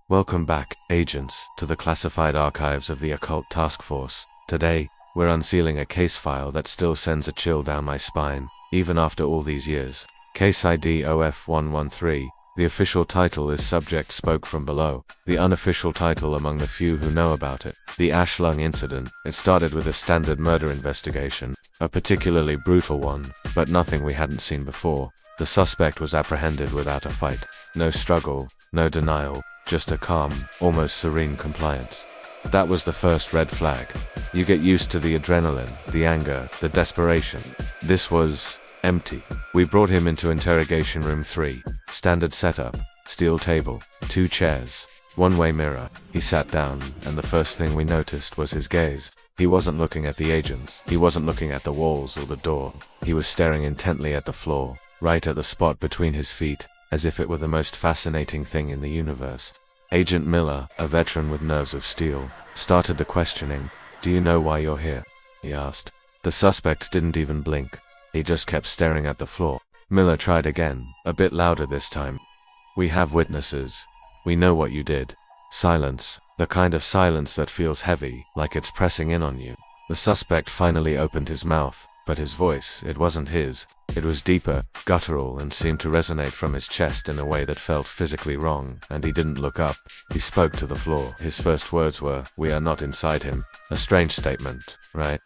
Welcome back, agents, to the classified archives of the Occult Task Force. Today, we're unsealing a case file that still sends a chill down my spine, even after all these years. Case ID OF113. The official title is Subject Spoke from Below, the unofficial title among the few who know about it. The Ash Lung Incident. It started with a standard murder investigation, a particularly brutal one, but nothing we hadn't seen before. The suspect was apprehended without a fight. No struggle, no denial, just a calm, almost serene compliance. That was the first red flag. You get used to the adrenaline, the anger, the desperation. This was empty. We brought him into interrogation room 3. Standard setup, steel table, 2 chairs, one-way mirror. He sat down, and the first thing we noticed was his gaze. He wasn't looking at the agents. He wasn't looking at the walls or the door. He was staring intently at the floor, right at the spot between his feet, as if it were the most fascinating thing in the universe. Agent Miller, a veteran with nerves of steel, started the questioning. "Do you know why you're here?" he asked. The suspect didn't even blink. He just kept staring at the floor. Miller tried again, a bit louder this time. "We have witnesses. We know what you did." Silence, the kind of silence that feels heavy, like it's pressing in on you. The suspect finally opened his mouth, but his voice, it wasn't his. It was deeper, guttural, and seemed to resonate from his chest in a way that felt physically wrong, and he didn't look up. He spoke to the floor. His first words were, "We are not inside him." A strange statement, right?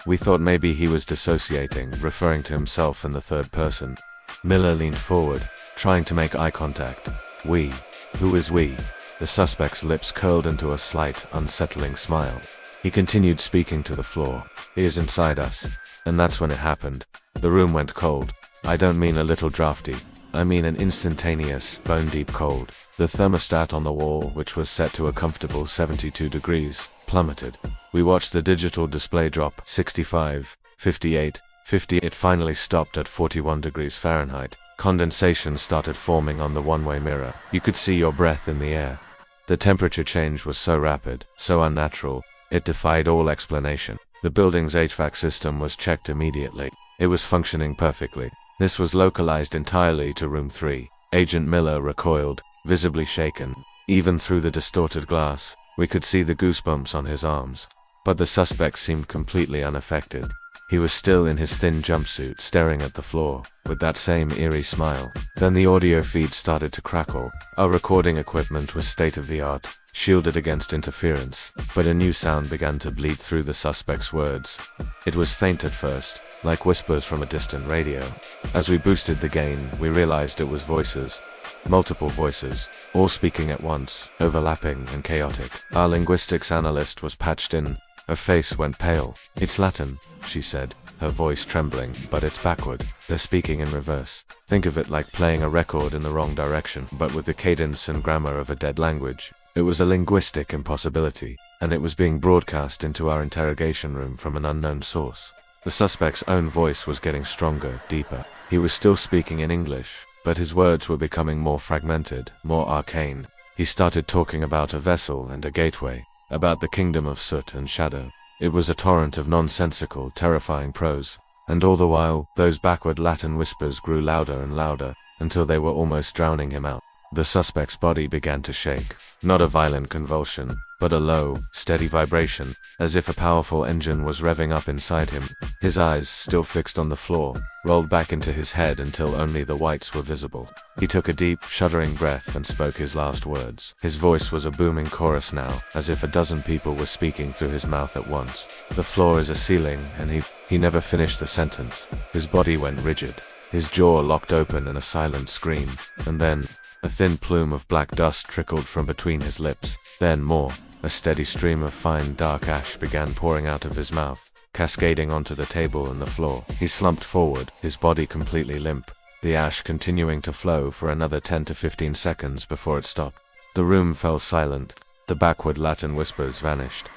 We thought maybe he was dissociating, referring to himself in the third person. Miller leaned forward, trying to make eye contact. "We? Who is we?" The suspect's lips curled into a slight, unsettling smile. He continued speaking to the floor. "He is inside us." And that's when it happened. The room went cold. I don't mean a little drafty. I mean an instantaneous, bone-deep cold. The thermostat on the wall, which was set to a comfortable 72 degrees, plummeted. We watched the digital display drop 65, 58, 50. It finally stopped at 41 degrees Fahrenheit. Condensation started forming on the one-way mirror. You could see your breath in the air. The temperature change was so rapid, so unnatural, it defied all explanation. The building's HVAC system was checked immediately. It was functioning perfectly. This was localized entirely to room 3. Agent Miller recoiled, visibly shaken. Even through the distorted glass, we could see the goosebumps on his arms. But the suspect seemed completely unaffected. He was still in his thin jumpsuit, staring at the floor, with that same eerie smile. Then the audio feed started to crackle. Our recording equipment was state-of-the-art, shielded against interference, but a new sound began to bleed through the suspect's words. It was faint at first, like whispers from a distant radio. As we boosted the gain, we realized it was voices. Multiple voices, all speaking at once, overlapping and chaotic. Our linguistics analyst was patched in. Her face went pale. "It's Latin," she said, her voice trembling, "but it's backward. They're speaking in reverse. Think of it like playing a record in the wrong direction, but with the cadence and grammar of a dead language." It was a linguistic impossibility, and it was being broadcast into our interrogation room from an unknown source. The suspect's own voice was getting stronger, deeper. He was still speaking in English, but his words were becoming more fragmented, more arcane. He started talking about a vessel and a gateway, about the kingdom of soot and shadow. It was a torrent of nonsensical, terrifying prose. And all the while, those backward Latin whispers grew louder and louder, until they were almost drowning him out. The suspect's body began to shake. Not a violent convulsion, but a low, steady vibration, as if a powerful engine was revving up inside him. His eyes, still fixed on the floor, rolled back into his head until only the whites were visible. He took a deep, shuddering breath and spoke his last words. His voice was a booming chorus now, as if a dozen people were speaking through his mouth at once. "The floor is a ceiling," and he never finished the sentence. His body went rigid. His jaw locked open in a silent scream, and then a thin plume of black dust trickled from between his lips. Then more. A steady stream of fine, dark ash began pouring out of his mouth, cascading onto the table and the floor. He slumped forward, his body completely limp, the ash continuing to flow for another 10 to 15 seconds before it stopped. The room fell silent. The backward Latin whispers vanished.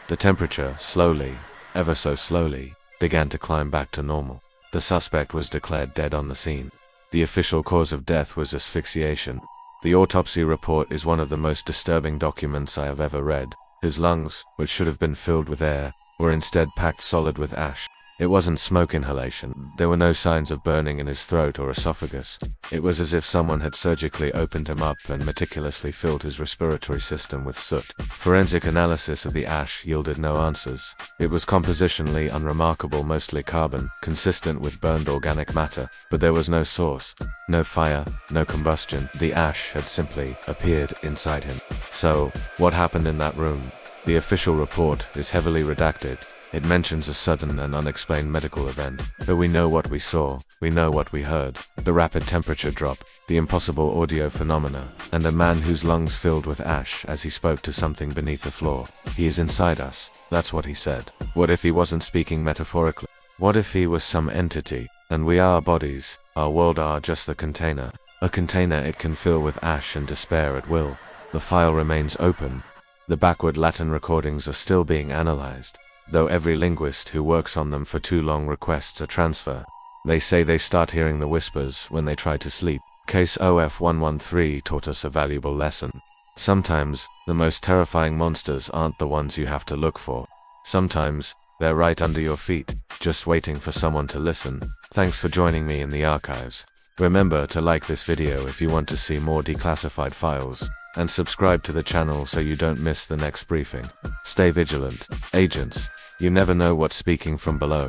The temperature, slowly, ever so slowly, began to climb back to normal. The suspect was declared dead on the scene. The official cause of death was asphyxiation. The autopsy report is one of the most disturbing documents I have ever read. His lungs, which should have been filled with air, were instead packed solid with ash. It wasn't smoke inhalation. There were no signs of burning in his throat or esophagus. It was as if someone had surgically opened him up and meticulously filled his respiratory system with soot. Forensic analysis of the ash yielded no answers. It was compositionally unremarkable, mostly carbon, consistent with burned organic matter, but there was no source, no fire, no combustion. The ash had simply appeared inside him. So, what happened in that room? The official report is heavily redacted. It mentions a sudden and unexplained medical event, but we know what we saw, we know what we heard. The rapid temperature drop, the impossible audio phenomena, and a man whose lungs filled with ash as he spoke to something beneath the floor. He is inside us, that's what he said. What if he wasn't speaking metaphorically? What if he was some entity, and we are our bodies, our world are just the container? A container it can fill with ash and despair at will. The file remains open. The backward Latin recordings are still being analyzed, though every linguist who works on them for too long requests a transfer. They say they start hearing the whispers when they try to sleep. Case OF113 taught us a valuable lesson. Sometimes, the most terrifying monsters aren't the ones you have to look for. Sometimes, they're right under your feet, just waiting for someone to listen. Thanks for joining me in the archives. Remember to like this video if you want to see more declassified files, and subscribe to the channel so you don't miss the next briefing. Stay vigilant, agents. You never know what's speaking from below.